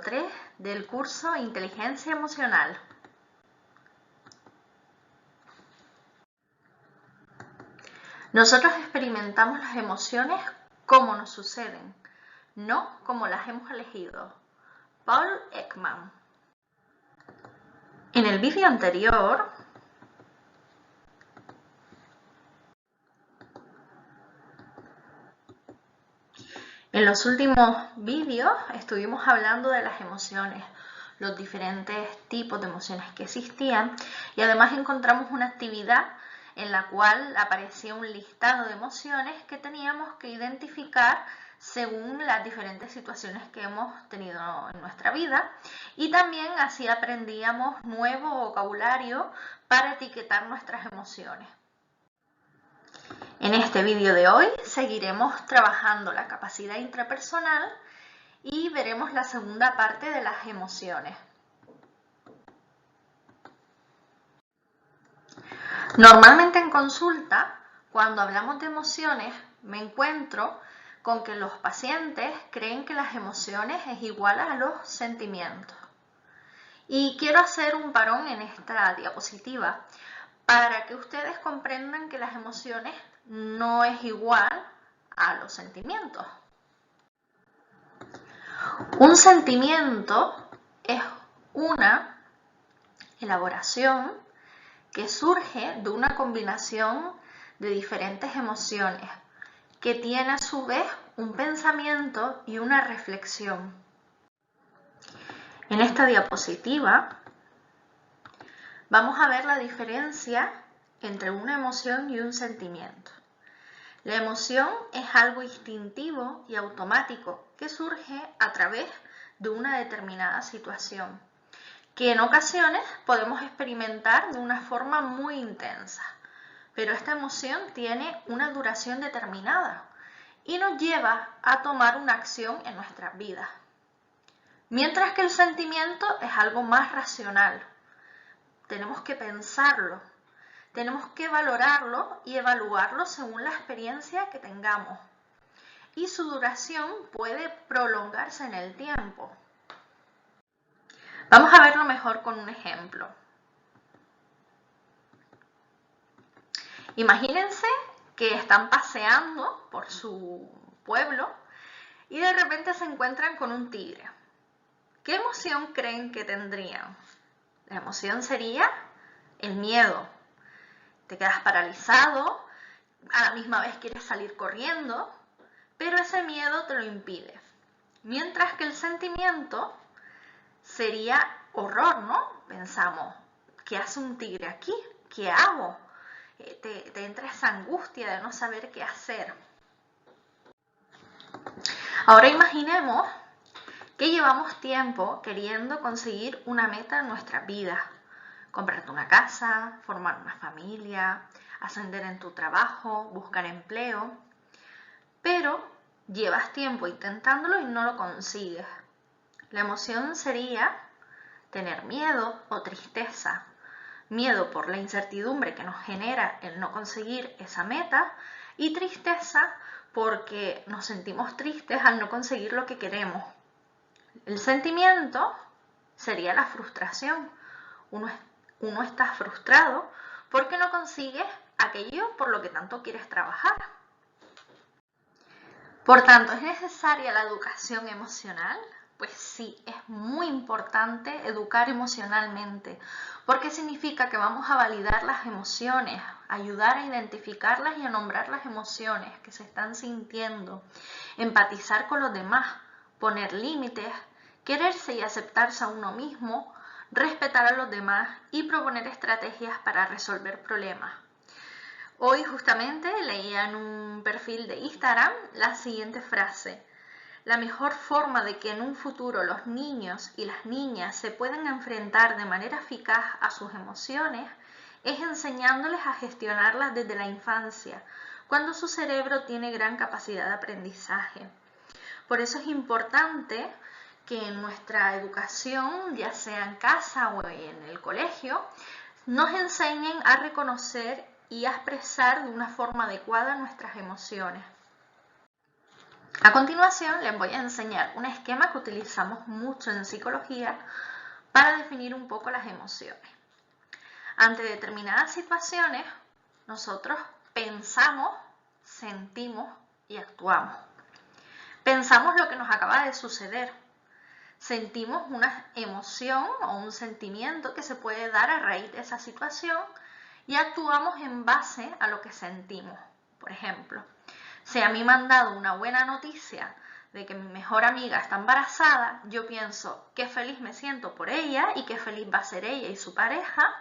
capítulo 3 del curso Inteligencia Emocional. Nosotros experimentamos las emociones como nos suceden, no como las hemos elegido. Paul Ekman. En el vídeo anterior, en los últimos vídeos estuvimos hablando de las emociones, los diferentes tipos de emociones que existían, y además encontramos una actividad en la cual aparecía un listado de emociones que teníamos que identificar según las diferentes situaciones que hemos tenido en nuestra vida, y también así aprendíamos nuevo vocabulario para etiquetar nuestras emociones. En este vídeo de hoy seguiremos trabajando la capacidad intrapersonal y veremos la segunda parte de las emociones. Normalmente en consulta, cuando hablamos de emociones, me encuentro con que los pacientes creen que las emociones es igual a los sentimientos. Y quiero hacer un parón en esta diapositiva para que ustedes comprendan que las emociones no es igual a los sentimientos. Un sentimiento es una elaboración que surge de una combinación de diferentes emociones que tiene a su vez un pensamiento y una reflexión. En esta diapositiva vamos a ver la diferencia entre una emoción y un sentimiento. La emoción es algo instintivo y automático que surge a través de una determinada situación, que en ocasiones podemos experimentar de una forma muy intensa, pero esta emoción tiene una duración determinada y nos lleva a tomar una acción en nuestras vidas. Mientras que el sentimiento es algo más racional. Tenemos que pensarlo, tenemos que valorarlo y evaluarlo según la experiencia que tengamos. Y su duración puede prolongarse en el tiempo. Vamos a verlo mejor con un ejemplo. Imagínense que están paseando por su pueblo y de repente se encuentran con un tigre. ¿Qué emoción creen que tendrían? La emoción sería el miedo. Te quedas paralizado, a la misma vez quieres salir corriendo, pero ese miedo te lo impide. Mientras que el sentimiento sería horror, ¿no? Pensamos, ¿qué hace un tigre aquí? ¿Qué hago? Te entra esa angustia de no saber qué hacer. Ahora imaginemos que llevamos tiempo queriendo conseguir una meta en nuestra vida. Comprarte una casa, formar una familia, ascender en tu trabajo, buscar empleo. Pero llevas tiempo intentándolo y no lo consigues. La emoción sería tener miedo o tristeza. Miedo por la incertidumbre que nos genera el no conseguir esa meta y tristeza porque nos sentimos tristes al no conseguir lo que queremos. El sentimiento sería la frustración. Uno está frustrado porque no consigues aquello por lo que tanto quieres trabajar. Por tanto, ¿es necesaria la educación emocional? Pues sí, es muy importante educar emocionalmente, porque significa que vamos a validar las emociones, ayudar a identificarlas y a nombrar las emociones que se están sintiendo, empatizar con los demás, poner límites, quererse y aceptarse a uno mismo, respetar a los demás y proponer estrategias para resolver problemas. Hoy justamente leía en un perfil de Instagram la siguiente frase: la mejor forma de que en un futuro los niños y las niñas se puedan enfrentar de manera eficaz a sus emociones es enseñándoles a gestionarlas desde la infancia, cuando su cerebro tiene gran capacidad de aprendizaje. Por eso es importante que en nuestra educación, ya sea en casa o en el colegio, nos enseñen a reconocer y a expresar de una forma adecuada nuestras emociones. A continuación les voy a enseñar un esquema que utilizamos mucho en psicología para definir un poco las emociones. Ante determinadas situaciones, nosotros pensamos, sentimos y actuamos. Pensamos lo que nos acaba de suceder. Sentimos una emoción o un sentimiento que se puede dar a raíz de esa situación y actuamos en base a lo que sentimos. Por ejemplo, si a mí me han dado una buena noticia de que mi mejor amiga está embarazada, yo pienso qué feliz me siento por ella y qué feliz va a ser ella y su pareja.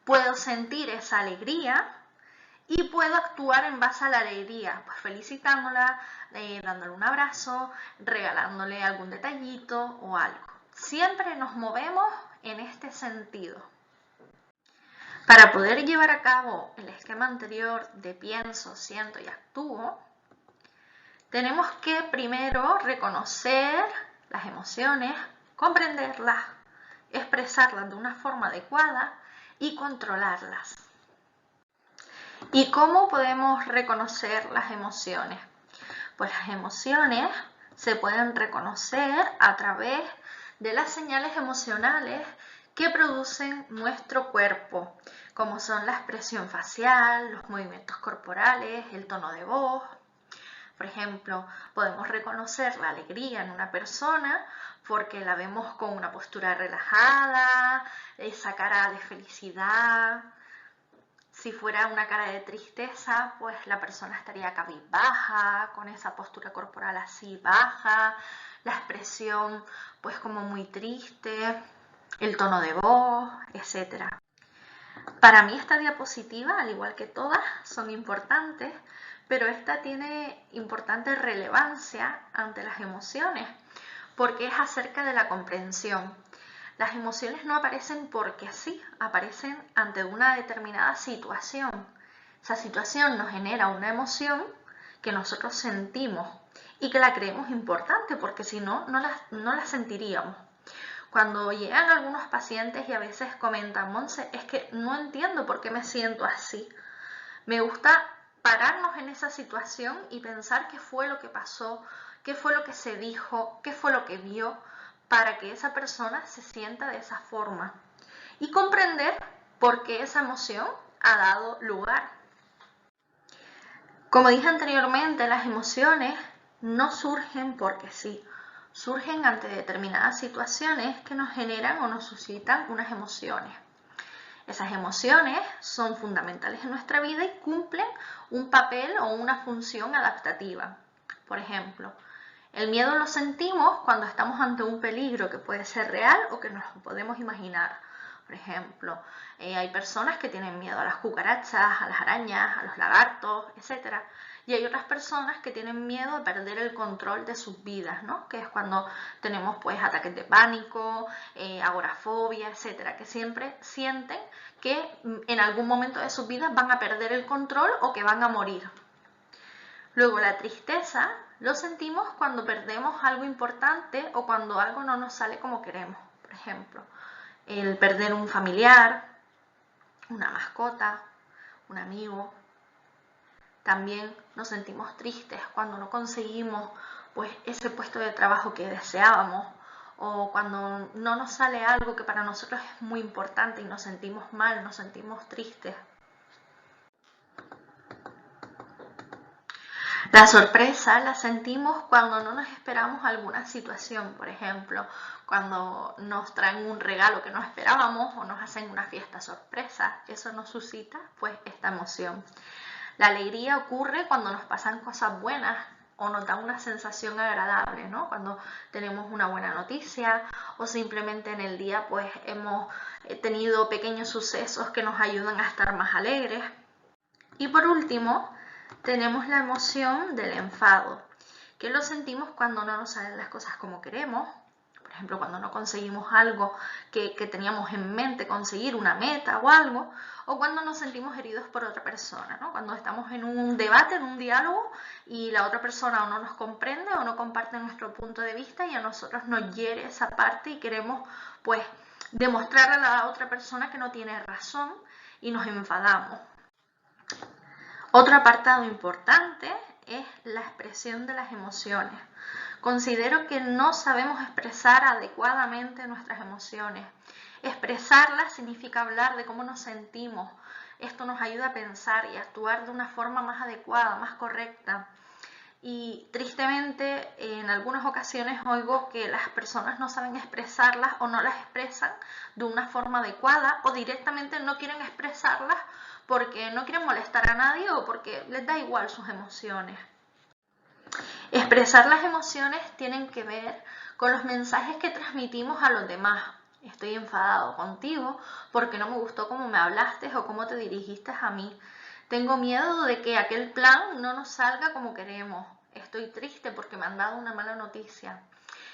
Puedo sentir esa alegría y puedo actuar en base a la alegría, pues felicitándola, dándole un abrazo, regalándole algún detallito o algo. Siempre nos movemos en este sentido. Para poder llevar a cabo el esquema anterior de pienso, siento y actúo, tenemos que primero reconocer las emociones, comprenderlas, expresarlas de una forma adecuada y controlarlas. ¿Y cómo podemos reconocer las emociones? Pues las emociones se pueden reconocer a través de las señales emocionales que producen nuestro cuerpo, como son la expresión facial, los movimientos corporales, el tono de voz. Por ejemplo, podemos reconocer la alegría en una persona porque la vemos con una postura relajada, esa cara de felicidad. Si fuera una cara de tristeza, pues la persona estaría cabizbaja, con esa postura corporal así baja, la expresión pues como muy triste, el tono de voz, etc. Para mí esta diapositiva, al igual que todas, son importantes, pero esta tiene importante relevancia ante las emociones, porque es acerca de la comprensión. Las emociones no aparecen porque sí, aparecen ante una determinada situación. Esa situación nos genera una emoción que nosotros sentimos y que la creemos importante, porque si no, no la sentiríamos. Cuando llegan algunos pacientes y a veces comentan, Monse, es que no entiendo por qué me siento así. Me gusta pararnos en esa situación y pensar qué fue lo que pasó, qué fue lo que se dijo, qué fue lo que vio, para que esa persona se sienta de esa forma y comprender por qué esa emoción ha dado lugar. Como dije anteriormente, las emociones no surgen porque sí, surgen ante determinadas situaciones que nos generan o nos suscitan unas emociones. Esas emociones son fundamentales en nuestra vida y cumplen un papel o una función adaptativa. Por ejemplo, el miedo lo sentimos cuando estamos ante un peligro que puede ser real o que nos lo podemos imaginar. Por ejemplo, hay personas que tienen miedo a las cucarachas, a las arañas, a los lagartos, etc. Y hay otras personas que tienen miedo a perder el control de sus vidas, ¿no? Que es cuando tenemos pues ataques de pánico, agorafobia, etc. Que siempre sienten que en algún momento de sus vidas van a perder el control o que van a morir. Luego la tristeza lo sentimos cuando perdemos algo importante o cuando algo no nos sale como queremos. Por ejemplo, el perder un familiar, una mascota, un amigo. También nos sentimos tristes cuando no conseguimos pues, ese puesto de trabajo que deseábamos o cuando no nos sale algo que para nosotros es muy importante y nos sentimos mal, nos sentimos tristes. La sorpresa la sentimos cuando no nos esperamos alguna situación, por ejemplo, cuando nos traen un regalo que no esperábamos o nos hacen una fiesta sorpresa. Eso nos suscita pues esta emoción. La alegría ocurre cuando nos pasan cosas buenas o nos da una sensación agradable, ¿no? Cuando tenemos una buena noticia o simplemente en el día pues hemos tenido pequeños sucesos que nos ayudan a estar más alegres. Y por último, tenemos la emoción del enfado, que lo sentimos cuando no nos salen las cosas como queremos. Por ejemplo, cuando no conseguimos algo que teníamos en mente, conseguir una meta o algo, o cuando nos sentimos heridos por otra persona, ¿no? Cuando estamos en un debate, en un diálogo, y la otra persona o no nos comprende o no comparte nuestro punto de vista y a nosotros nos hiere esa parte y queremos, pues, demostrarle a la otra persona que no tiene razón y nos enfadamos. Otro apartado importante es la expresión de las emociones. Considero que no sabemos expresar adecuadamente nuestras emociones. Expresarlas significa hablar de cómo nos sentimos. Esto nos ayuda a pensar y a actuar de una forma más adecuada, más correcta. Y tristemente en algunas ocasiones oigo que las personas no saben expresarlas o no las expresan de una forma adecuada o directamente no quieren expresarlas porque no quieren molestar a nadie o porque les da igual sus emociones. Expresar las emociones tienen que ver con los mensajes que transmitimos a los demás. Estoy enfadado contigo porque no me gustó cómo me hablaste o cómo te dirigiste a mí. Tengo miedo de que aquel plan no nos salga como queremos. Estoy triste porque me han dado una mala noticia.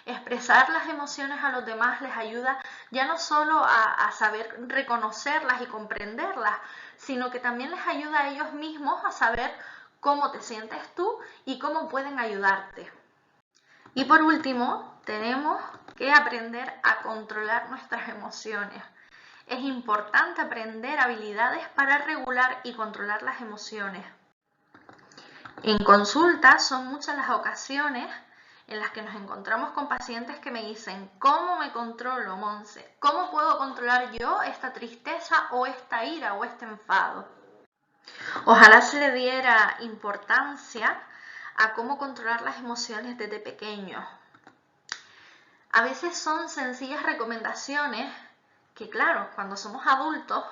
Expresar las emociones a los demás les ayuda ya no solo a saber reconocerlas y comprenderlas, sino que también les ayuda a ellos mismos a saber cómo te sientes tú y cómo pueden ayudarte. Y por último, tenemos que aprender a controlar nuestras emociones. Es importante aprender habilidades para regular y controlar las emociones. En consulta son muchas las ocasiones en las que nos encontramos con pacientes que me dicen: ¿cómo me controlo, Monse? ¿Cómo puedo controlar yo esta tristeza o esta ira o este enfado? Ojalá se le diera importancia a cómo controlar las emociones desde pequeños. A veces son sencillas recomendaciones que, claro, cuando somos adultos,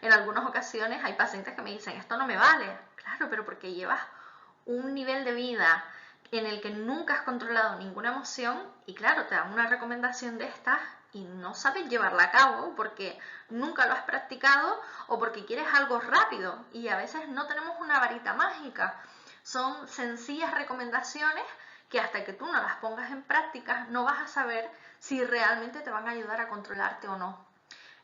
en algunas ocasiones hay pacientes que me dicen: esto no me vale. Claro, pero porque llevas un nivel de vida en el que nunca has controlado ninguna emoción y claro, te dan una recomendación de estas y no sabes llevarla a cabo porque nunca lo has practicado o porque quieres algo rápido y a veces no tenemos una varita mágica. Son sencillas recomendaciones que hasta que tú no las pongas en práctica no vas a saber si realmente te van a ayudar a controlarte o no.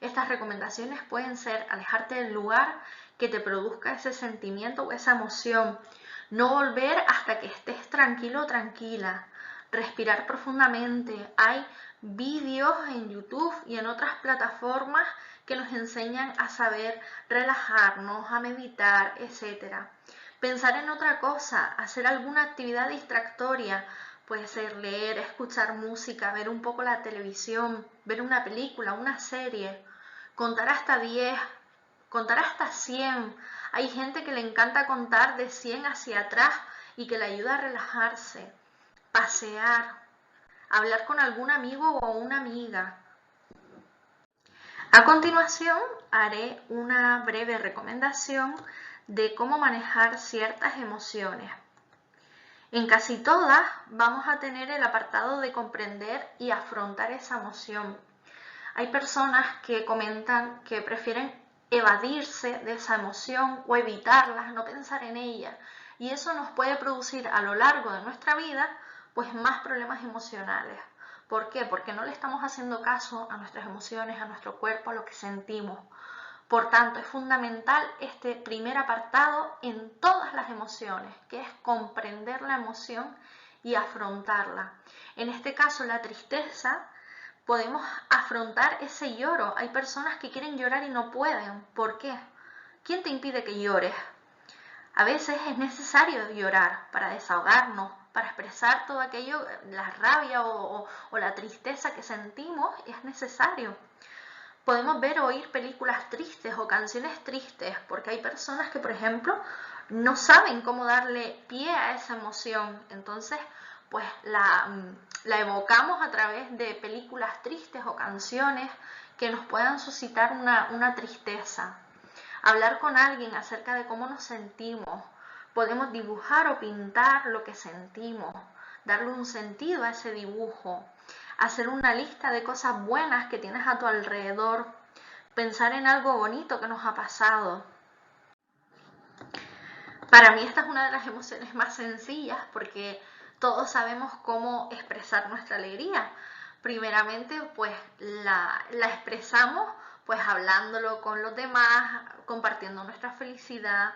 Estas recomendaciones pueden ser alejarte del lugar que te produzca ese sentimiento o esa emoción, no volver hasta que estés tranquilo o tranquila, respirar profundamente. Hay vídeos en YouTube y en otras plataformas que nos enseñan a saber relajarnos, a meditar, etc. Pensar en otra cosa, hacer alguna actividad distractoria, puede ser leer, escuchar música, ver un poco la televisión, ver una película, una serie, contar hasta 10, contar hasta 100. Hay gente que le encanta contar de 100 hacia atrás y que le ayuda a relajarse, pasear, hablar con algún amigo o una amiga. A continuación, haré una breve recomendación de cómo manejar ciertas emociones. En casi todas vamos a tener el apartado de comprender y afrontar esa emoción. Hay personas que comentan que prefieren evadirse de esa emoción o evitarla, no pensar en ella. Y eso nos puede producir a lo largo de nuestra vida pues más problemas emocionales. ¿Por qué? Porque no le estamos haciendo caso a nuestras emociones, a nuestro cuerpo, a lo que sentimos. Por tanto, es fundamental este primer apartado en todas las emociones, que es comprender la emoción y afrontarla. En este caso, la tristeza, podemos afrontar ese lloro. Hay personas que quieren llorar y no pueden. ¿Por qué? ¿Quién te impide que llores? A veces es necesario llorar para desahogarnos, para expresar todo aquello, la rabia o la tristeza que sentimos, es necesario. Podemos ver o oír películas tristes o canciones tristes, porque hay personas que, por ejemplo, no saben cómo darle pie a esa emoción. Entonces, pues la evocamos a través de películas tristes o canciones que nos puedan suscitar una tristeza. Hablar con alguien acerca de cómo nos sentimos. Podemos dibujar o pintar lo que sentimos, darle un sentido a ese dibujo, hacer una lista de cosas buenas que tienes a tu alrededor, pensar en algo bonito que nos ha pasado. Para mí esta es una de las emociones más sencillas porque todos sabemos cómo expresar nuestra alegría. Primeramente, pues la expresamos pues hablándolo con los demás, compartiendo nuestra felicidad,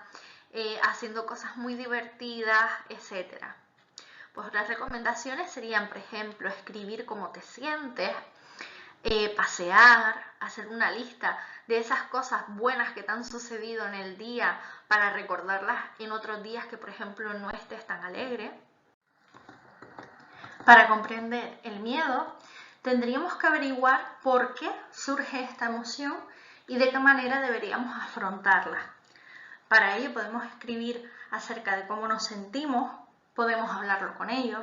haciendo cosas muy divertidas, etc. Pues otras recomendaciones serían, por ejemplo, escribir cómo te sientes, pasear, hacer una lista de esas cosas buenas que te han sucedido en el día para recordarlas en otros días que, por ejemplo, no estés tan alegre. Para comprender el miedo, tendríamos que averiguar por qué surge esta emoción y de qué manera deberíamos afrontarla. Para ello podemos escribir acerca de cómo nos sentimos, podemos hablarlo con ellos.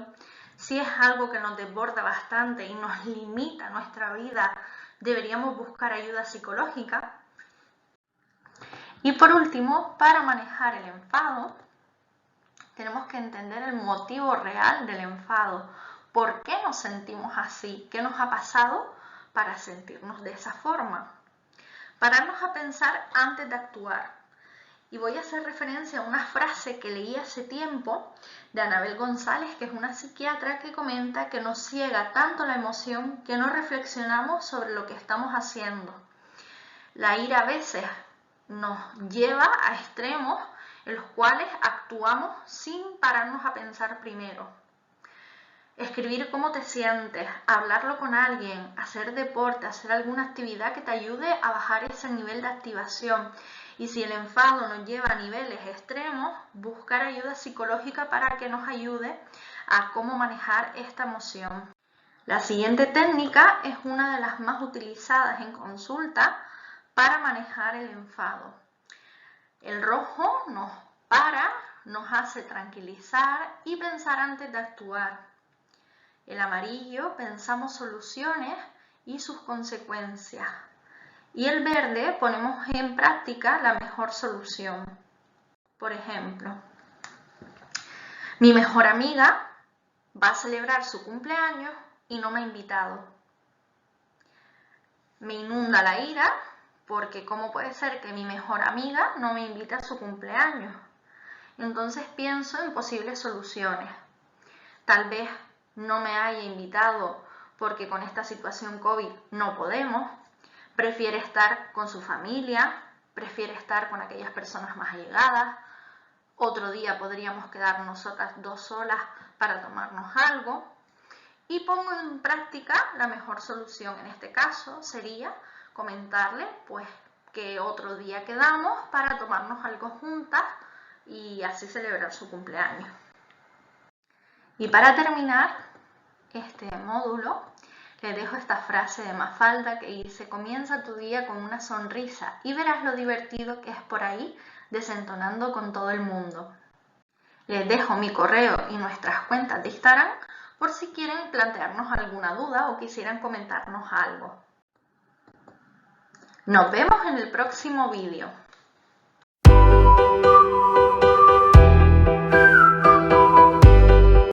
Si es algo que nos desborda bastante y nos limita nuestra vida, deberíamos buscar ayuda psicológica. Y por último, para manejar el enfado, tenemos que entender el motivo real del enfado. ¿Por qué nos sentimos así? ¿Qué nos ha pasado para sentirnos de esa forma? Pararnos a pensar antes de actuar. Y voy a hacer referencia a una frase que leí hace tiempo de Anabel González, que es una psiquiatra, que comenta que nos ciega tanto la emoción que no reflexionamos sobre lo que estamos haciendo. La ira a veces nos lleva a extremos en los cuales actuamos sin pararnos a pensar primero. Escribir cómo te sientes, hablarlo con alguien, hacer deporte, hacer alguna actividad que te ayude a bajar ese nivel de activación. Y si el enfado nos lleva a niveles extremos, buscar ayuda psicológica para que nos ayude a cómo manejar esta emoción. La siguiente técnica es una de las más utilizadas en consulta para manejar el enfado. El rojo nos para, nos hace tranquilizar y pensar antes de actuar. El amarillo, pensamos soluciones y sus consecuencias. Y el verde, ponemos en práctica la mejor solución. Por ejemplo, mi mejor amiga va a celebrar su cumpleaños y no me ha invitado. Me inunda la ira porque ¿cómo puede ser que mi mejor amiga no me invite a su cumpleaños? Entonces pienso en posibles soluciones. Tal vez no me haya invitado porque con esta situación COVID no podemos, prefiere estar con su familia, prefiere estar con aquellas personas más allegadas, otro día podríamos quedar nosotras dos solas para tomarnos algo y pongo en práctica la mejor solución. En este caso sería comentarle pues que otro día quedamos para tomarnos algo juntas y así celebrar su cumpleaños. Y para terminar este módulo, le dejo esta frase de Mafalda que dice: comienza tu día con una sonrisa y verás lo divertido que es por ahí desentonando con todo el mundo. Les dejo mi correo y nuestras cuentas de Instagram por si quieren plantearnos alguna duda o quisieran comentarnos algo. Nos vemos en el próximo vídeo.